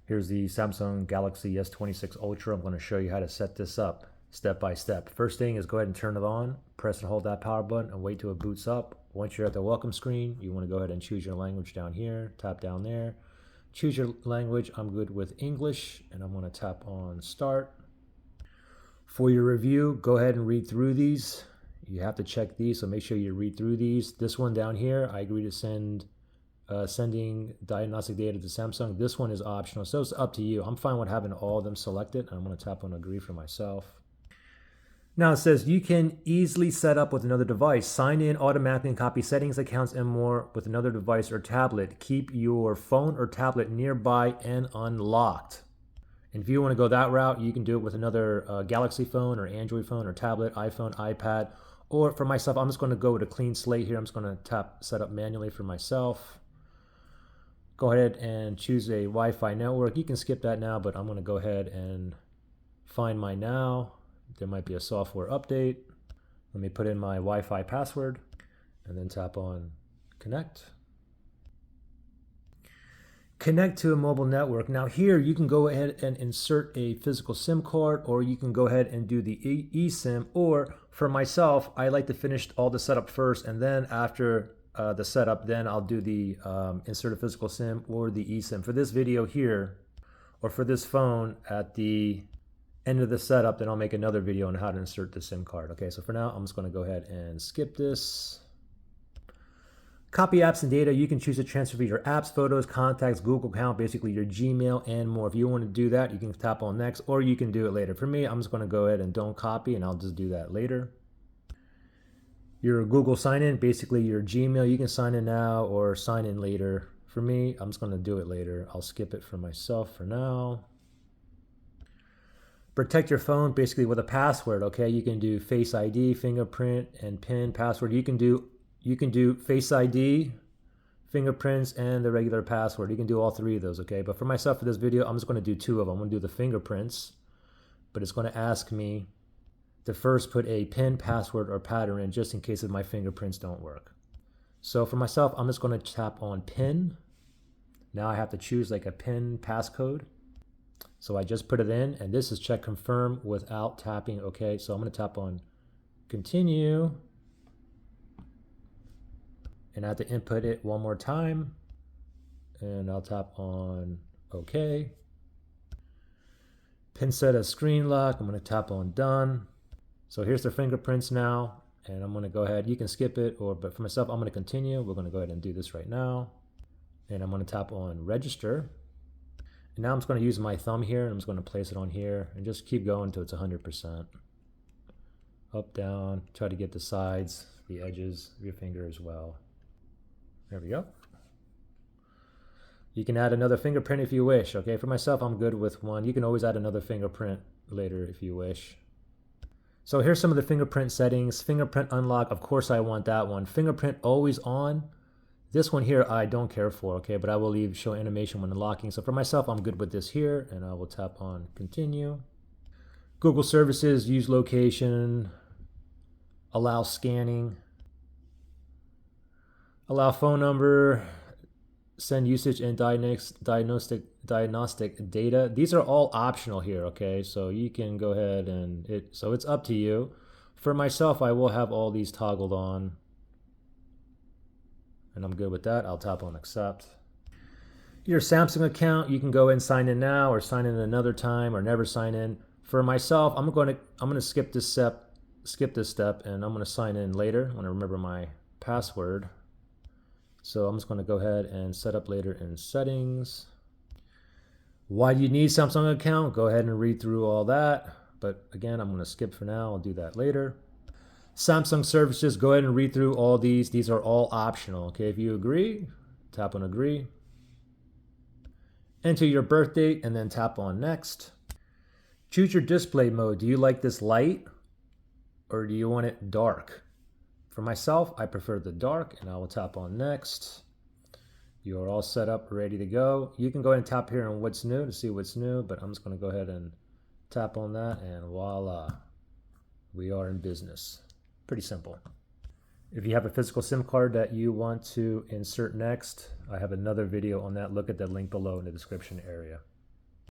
Here's the Samsung Galaxy S26 Ultra. I'm going to show you how to set this up step by step. First thing is go ahead and turn it on. Press and hold that power button and wait till it boots up. Once you're at the welcome screen, you want to go ahead and choose your language down here. Tap down there. Choose your language. I'm good with English, and I'm going to tap on Start. For your review, go ahead and read through these. You have to check these, so make sure you read through these. This one down here, I agree to sending diagnostic data to Samsung. This one is optional, so it's up to you. I'm fine with having all of them selected. I'm going to tap on agree for myself. Now it says you can easily set up with another device, sign in automatically and copy settings, accounts, and more with another device or tablet. Keep your phone or tablet nearby and unlocked. And if you want to go that route, you can do it with another Galaxy phone or Android phone or tablet, iPhone, iPad. Or for myself, I'm just going to go with a clean slate here. I'm just going to tap set up manually for myself. Go ahead and choose a Wi-Fi network. You can skip that now, but I'm going to go ahead and find my now. There might be a software update. Let me put in my Wi-Fi password and then tap on connect. Connect to a mobile network. Now here you can go ahead and insert a physical SIM card, or you can go ahead and do the eSIM, or for myself, I like to finish all the setup first, and then after the setup, then I'll do the insert a physical SIM or the eSIM. For this video here, or for this phone at the end of the setup, then I'll make another video on how to insert the SIM card. Okay, so for now, I'm just going to go ahead and skip this. Copy apps and data. You can choose to transfer your apps, photos, contacts, Google account, basically your Gmail and more. If you want to do that, you can tap on next, or you can do it later. For me, I'm just going to go ahead and don't copy, and I'll just do that later. Your Google sign in, basically your Gmail, you can sign in now or sign in later. For me, I'm just going to do it later. I'll skip it for myself for now. Protect your phone basically with a password. Okay, you can do Face ID, fingerprint, and PIN password. You can do Face ID, fingerprints, and the regular password. You can do all three of those, okay? But for myself, for this video, I'm just going to do two of them. I'm going to do the fingerprints, but it's going to ask me to first put a PIN, password, or pattern in just in case if my fingerprints don't work. So for myself, I'm just going to tap on PIN. Now I have to choose like a PIN passcode. So I just put it in, and this is check confirm without tapping, okay? So I'm going to tap on continue. And I have to input it one more time, and I'll tap on OK. Pin set as screen lock. I'm going to tap on done. So here's the fingerprints now, and I'm going to go ahead. You can skip it, but for myself, I'm going to continue. We're going to go ahead and do this right now, and I'm going to tap on register. And now I'm just going to use my thumb here, and I'm just going to place it on here, and just keep going until it's 100%. Up, down. Try to get the sides, the edges of your finger as well. There we go. You can add another fingerprint if you wish. Okay, for myself, I'm good with one. You can always add another fingerprint later if you wish. So here's some of the fingerprint settings. Fingerprint unlock, of course I want that one. Fingerprint always on. This one here I don't care for, okay, but I will leave show animation when unlocking. So for myself, I'm good with this here, and I will tap on continue. Google services, use location, allow scanning. Allow phone number, send usage and diagnostic data. These are all optional here, okay? So you can go ahead and so it's up to you. For myself, I will have all these toggled on, and I'm good with that. I'll tap on accept. Your Samsung account, you can go and sign in now, or sign in another time, or never sign in. For myself, I'm going to skip this step, and I'm going to sign in later. I want to remember my password. So I'm just going to go ahead and set up later in settings. Why do you need Samsung account? Go ahead and read through all that. But again, I'm going to skip for now. I'll do that later. Samsung services, go ahead and read through all these. These are all optional. Okay, if you agree, tap on agree. Enter your birth date and then tap on next. Choose your display mode. Do you like this light, or do you want it dark? For myself, I prefer the dark, and I will tap on next. You are all set up, ready to go. You can go ahead and tap here on what's new to see what's new, but I'm just going to go ahead and tap on that, and voila, we are in business. Pretty simple. If you have a physical SIM card that you want to insert next, I have another video on that. Look at the link below in the description area.